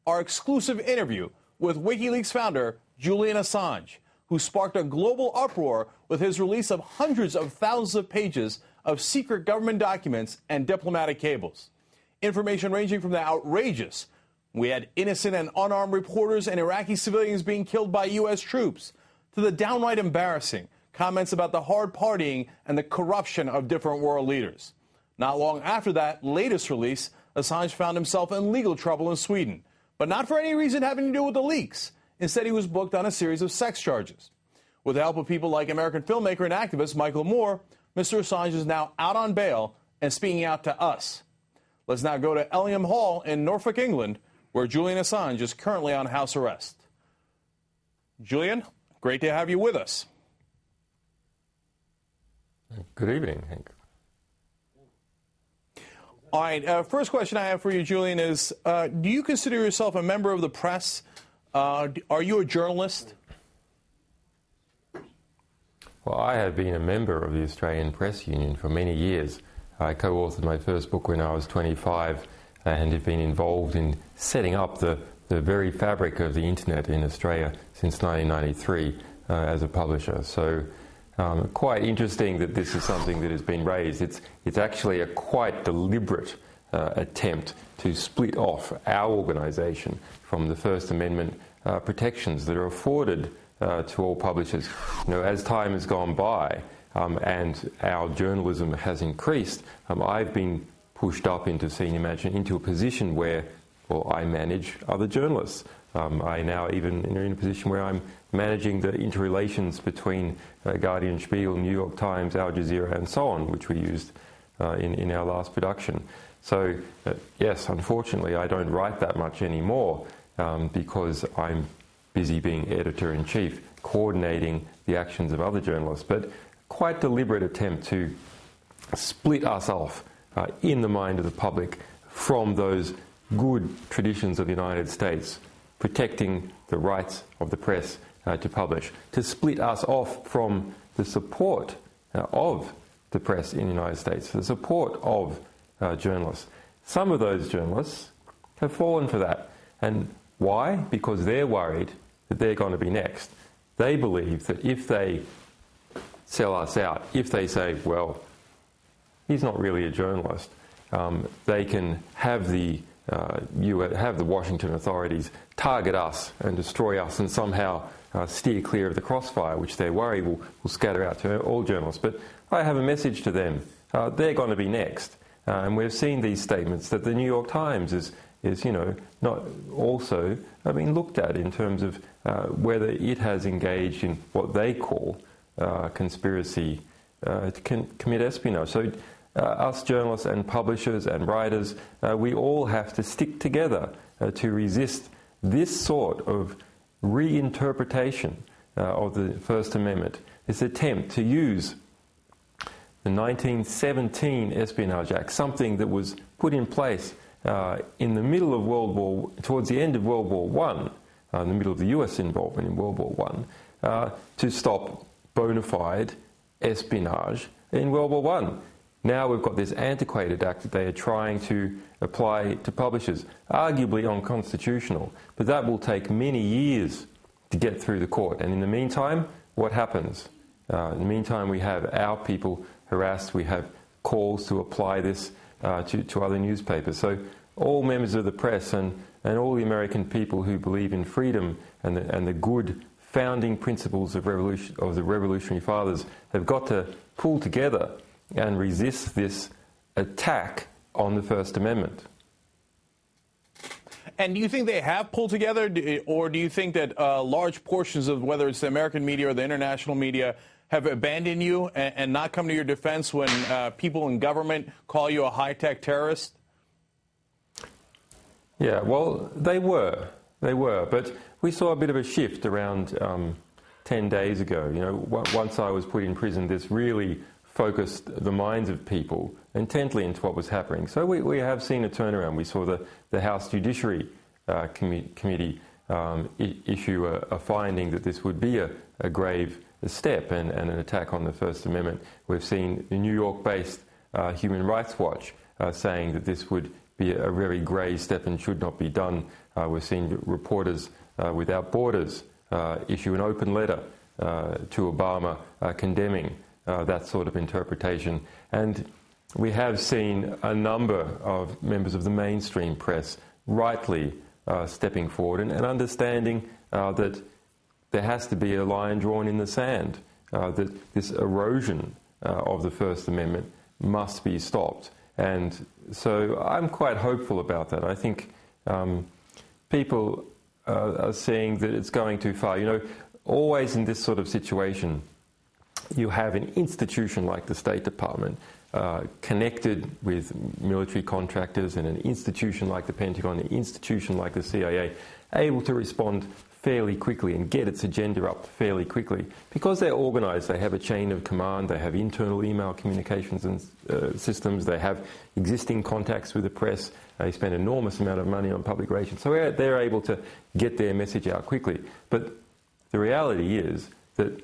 our exclusive interview with Wikileaks founder Julian Assange, who sparked a global uproar with his release of hundreds of thousands of pages of secret government documents and diplomatic cables. Information ranging from the outrageous, we had innocent and unarmed reporters and Iraqi civilians being killed by U.S. troops, to the downright embarrassing comments about the hard partying and the corruption of different world leaders. Not long after that latest release, Assange found himself in legal trouble in Sweden, but not for any reason having to do with the leaks. Instead, he was booked on a series of sex charges. With the help of people like American filmmaker and activist Michael Moore, Mr. Assange is now out on bail and speaking out to us. Let's now go to Ellingham Hall in Norfolk, England, where Julian Assange is currently on house arrest. Julian, great to have you with us. Good evening, Hank. All right, first question I have for you, Julian, is do you consider yourself a member of the press? Are you a journalist? Well, I have been a member of the Australian Press Union for many years. I co-authored my first book when I was 25 and have been involved in setting up the very fabric of the internet in Australia since 1993 as a publisher. So quite interesting that this is something that has been raised. It's actually a quite deliberate attempt to split off our organisation from the First Amendment protections that are afforded to all publishers. You know, as time has gone by and our journalism has increased, I've been pushed up into senior management, into a position where, well, I manage other journalists. I now even in a position where I'm managing the interrelations between Guardian, Spiegel, New York Times, Al Jazeera, and so on, which we used in our last production. So, yes, unfortunately, I don't write that much anymore because I'm busy being editor-in-chief, coordinating the actions of other journalists. But quite deliberate attempt to split us off in the mind of the public from those good traditions of the United States, protecting the rights of the press to publish, to split us off from the support of the press in the United States, the support of journalists. Some of those journalists have fallen for that. And why? Because they're worried that they're going to be next. They believe that if they sell us out, if they say, well, he's not really a journalist, they can have the Washington authorities target us and destroy us and somehow steer clear of the crossfire, which they worry will scatter out to all journalists. But I have a message to them. They're going to be next. And we've seen these statements that the New York Times is not also looked at in terms of whether it has engaged in what they call conspiracy to commit espionage. So us journalists and publishers and writers, we all have to stick together to resist this sort of reinterpretation of the First Amendment, this attempt to use the 1917 Espionage Act, something that was put in place in the middle of towards the end of World War I, in the middle of the US involvement in World War I, to stop bona fide espionage in World War I. Now we've got this antiquated act that they are trying to apply to publishers, arguably unconstitutional, but that will take many years to get through the court. And in the meantime, what happens? In the meantime, we have our people harassed, we have calls to apply this to other newspapers. So all members of the press and all the American people who believe in freedom and the good founding principles of the Revolutionary Fathers have got to pull together and resist this attack on the First Amendment. And do you think they have pulled together, or do you think that large portions of whether it's the American media or the international media have abandoned you and not come to your defense when people in government call you a high-tech terrorist? Yeah, well, they were, but we saw a bit of a shift around 10 days ago. You know, once I was put in prison, this really focused the minds of people intently into what was happening. So we have seen a turnaround. We saw the House Judiciary Committee issue a finding that this would be a grave step and an attack on the First Amendment. We've seen the New York-based Human Rights Watch saying that this would be a very grave step and should not be done. We've seen Reporters Without Borders issue an open letter to Obama condemning that sort of interpretation. And we have seen a number of members of the mainstream press rightly stepping forward and understanding that there has to be a line drawn in the sand, that this erosion of the First Amendment must be stopped. And so I'm quite hopeful about that. I think people are seeing that it's going too far. You know, always in this sort of situation, you have an institution like the State Department connected with military contractors, and an institution like the Pentagon, an institution like the CIA, able to respond fairly quickly and get its agenda up fairly quickly. Because they're organised, they have a chain of command, they have internal email communications and systems, they have existing contacts with the press, they spend an enormous amount of money on public relations, so they're able to get their message out quickly. But the reality is that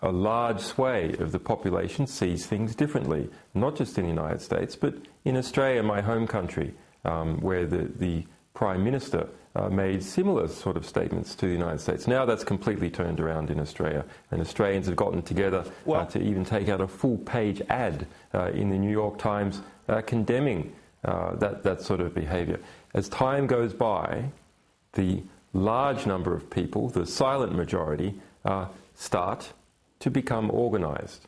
a large sway of the population sees things differently, not just in the United States, but in Australia, my home country, where the Prime Minister made similar sort of statements to the United States. Now that's completely turned around in Australia, and Australians have gotten together to even take out a full-page ad in the New York Times condemning that sort of behaviour. As time goes by, the large number of people, the silent majority, start to become organised.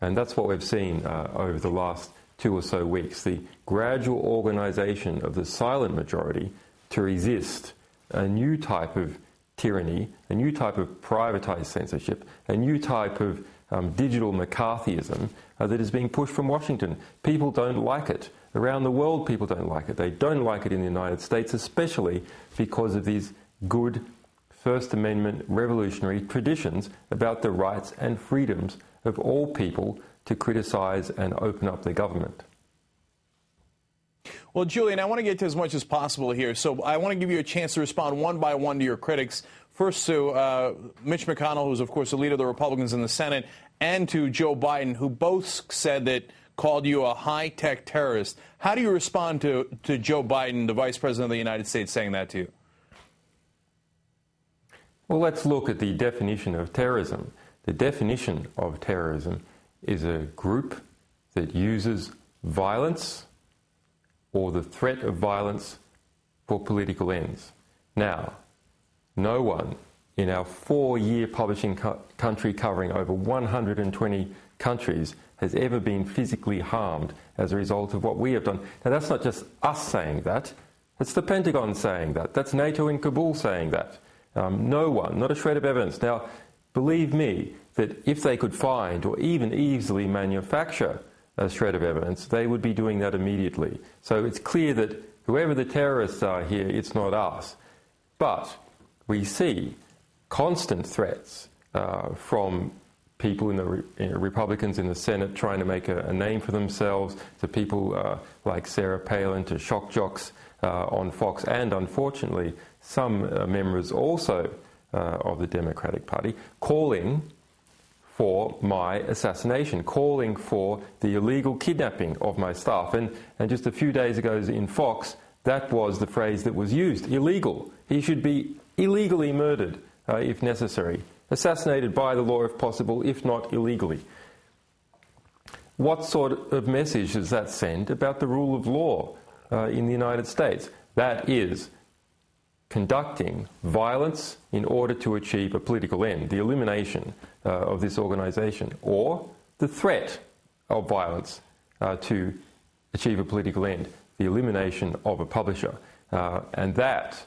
And that's what we've seen over the last 2 or so weeks, the gradual organisation of the silent majority to resist a new type of tyranny, a new type of privatised censorship, a new type of digital McCarthyism that is being pushed from Washington. People don't like it. Around the world, people don't like it. They don't like it in the United States, especially because of these good First Amendment revolutionary traditions about the rights and freedoms of all people to criticise and open up their government. Well, Julian, I want to get to as much as possible here, so I want to give you a chance to respond one by one to your critics. First to Mitch McConnell, who's, of course, the leader of the Republicans in the Senate, and to Joe Biden, who both said that called you a high-tech terrorist. How do you respond to Joe Biden, the Vice President of the United States, saying that to you? Well, let's look at the definition of terrorism. The definition of terrorism is a group that uses violence or the threat of violence for political ends. Now, no one in our 4-year publishing country covering over 120 countries has ever been physically harmed as a result of what we have done. Now, that's not just us saying that. It's the Pentagon saying that. That's NATO in Kabul saying that. No one, not a shred of evidence. Now, believe me that if they could find or even easily manufacture a shred of evidence, they would be doing that immediately. So it's clear that whoever the terrorists are here, it's not us. But we see constant threats from people in the Republicans in the Senate trying to make a name for themselves, to people like Sarah Palin, to shock jocks on Fox, and unfortunately some members also of the Democratic Party calling for my assassination, calling for the illegal kidnapping of my staff. And just a few days ago in Fox, that was the phrase that was used, illegal. He should be illegally murdered if necessary, assassinated by the law if possible, if not illegally. What sort of message does that send about the rule of law in the United States? That is conducting violence in order to achieve a political end, the elimination of this organisation, or the threat of violence to achieve a political end, the elimination of a publisher. And that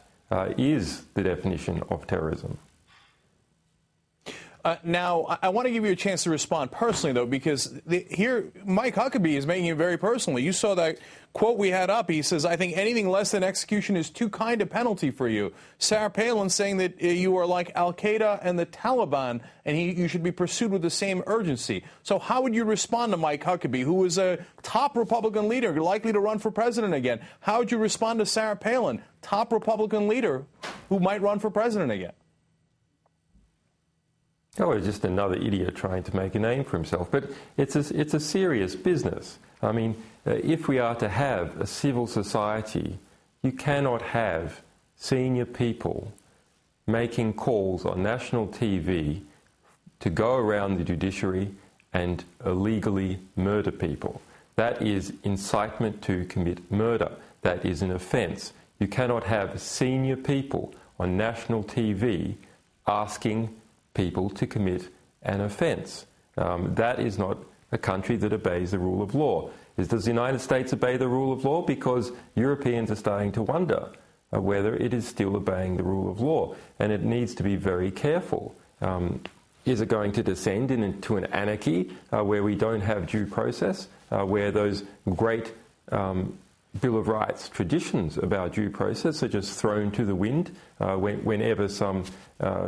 is the definition of terrorism. Now, I want to give you a chance to respond personally, though, because here Mike Huckabee is making it very personal. You saw that quote we had up. He says, I think anything less than execution is too kind a penalty for you. Sarah Palin saying that you are like al-Qaeda and the Taliban, and you should be pursued with the same urgency. So how would you respond to Mike Huckabee, who is a top Republican leader, likely to run for president again? How would you respond to Sarah Palin, top Republican leader who might run for president again? Oh, he's just another idiot trying to make a name for himself. But it's a serious business. I mean, if we are to have a civil society, you cannot have senior people making calls on national TV to go around the judiciary and illegally murder people. That is incitement to commit murder. That is an offence. You cannot have senior people on national TV asking people to commit an offence. That is not a country that obeys the rule of law. Does the United States obey the rule of law? Because Europeans are starting to wonder whether it is still obeying the rule of law, and it needs to be very careful. Is it going to descend into an anarchy where we don't have due process, where those great Bill of Rights traditions about due process are just thrown to the wind whenever some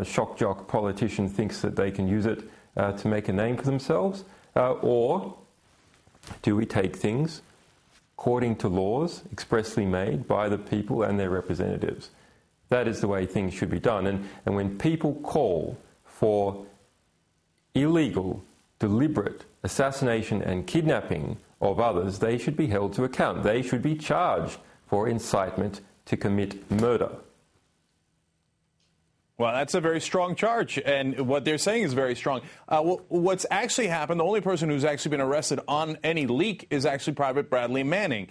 shock jock politician thinks that they can use it to make a name for themselves? Or do we take things according to laws expressly made by the people and their representatives? That is the way things should be done. And when people call for illegal, deliberate assassination and kidnapping of others, they should be held to account. They should be charged for incitement to commit murder. Well, that's a very strong charge, and what they're saying is very strong. What's actually happened, the only person who's actually been arrested on any leak is actually Private Bradley Manning.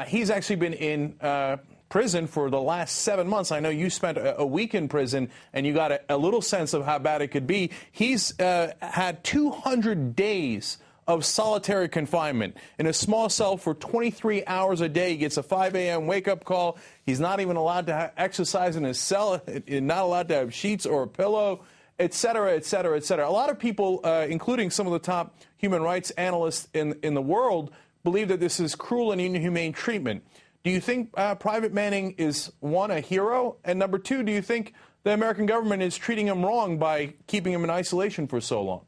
He's actually been in prison for the last 7 months. I know you spent a week in prison, and you got a little sense of how bad it could be. He's had 200 days of solitary confinement in a small cell for 23 hours a day. He gets a 5 a.m. wake-up call. He's not even allowed to exercise in his cell, not allowed to have sheets or a pillow, et cetera, et cetera, et cetera. A lot of people, including some of the top human rights analysts in the world, believe that this is cruel and inhumane treatment. Do you think Private Manning is, one, a hero, and number two, do you think the American government is treating him wrong by keeping him in isolation for so long?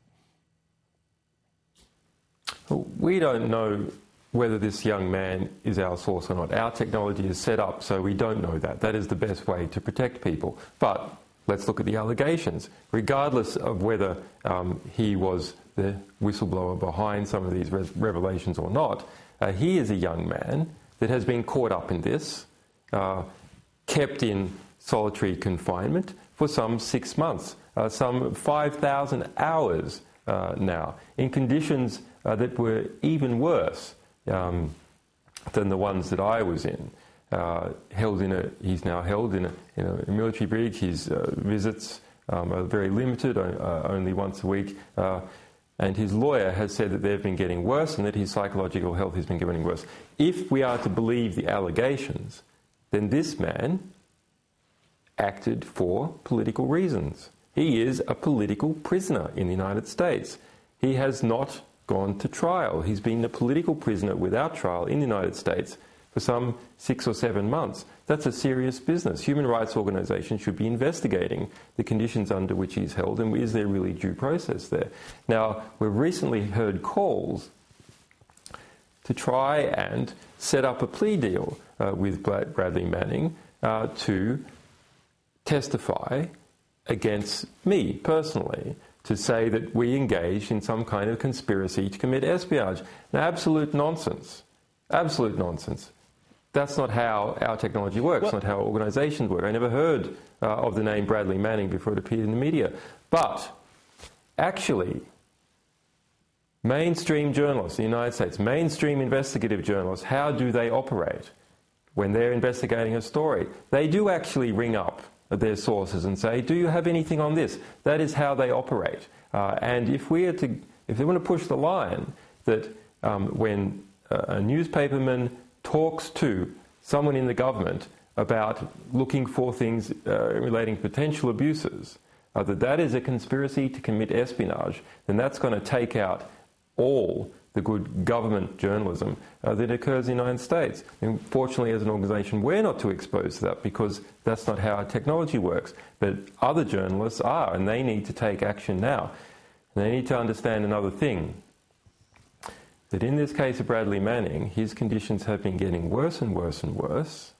We don't know whether this young man is our source or not. Our technology is set up so we don't know that. That is the best way to protect people. But let's look at the allegations. Regardless of whether he was the whistleblower behind some of these revelations or not, he is a young man that has been caught up in this, kept in solitary confinement for some 6 months, some 5,000 hours now, in conditions that were even worse than the ones that I was in. He's now held in a military brig. His visits are very limited, only once a week. And his lawyer has said that they've been getting worse and that his psychological health has been getting worse. If we are to believe the allegations, then this man acted for political reasons. He is a political prisoner in the United States. He has not gone to trial. He's been a political prisoner without trial in the United States for some 6 or 7 months. That's a serious business. Human rights organisations should be investigating the conditions under which he's held and is there really due process there. Now, we've recently heard calls to try and set up a plea deal with Bradley Manning to testify against me personally, to say that we engaged in some kind of conspiracy to commit espionage. Now, absolute nonsense. Absolute nonsense. That's not how our technology works, not how organisations work. I never heard of the name Bradley Manning before it appeared in the media. But actually, mainstream journalists in the United States, mainstream investigative journalists, how do they operate when they're investigating a story? They do actually ring up their sources and say, do you have anything on this? That is how they operate. And if they want to push the line that when a newspaperman talks to someone in the government about looking for things relating to potential abuses, that is a conspiracy to commit espionage, then that's going to take out all the good government journalism that occurs in the United States. And fortunately, as an organisation, we're not too exposed to that because that's not how our technology works. But other journalists are, and they need to take action now. And they need to understand another thing, that in this case of Bradley Manning, his conditions have been getting worse and worse and worse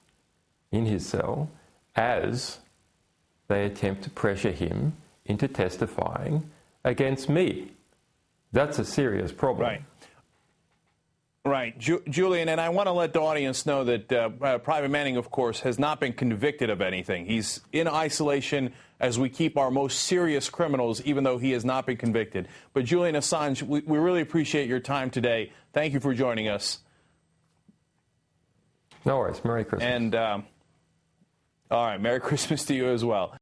in his cell as they attempt to pressure him into testifying against me. That's a serious problem. Right. Right. Julian, and I want to let the audience know that Private Manning, of course, has not been convicted of anything. He's in isolation as we keep our most serious criminals, even though he has not been convicted. But Julian Assange, we really appreciate your time today. Thank you for joining us. No worries. Merry Christmas. And, all right, Merry Christmas to you as well.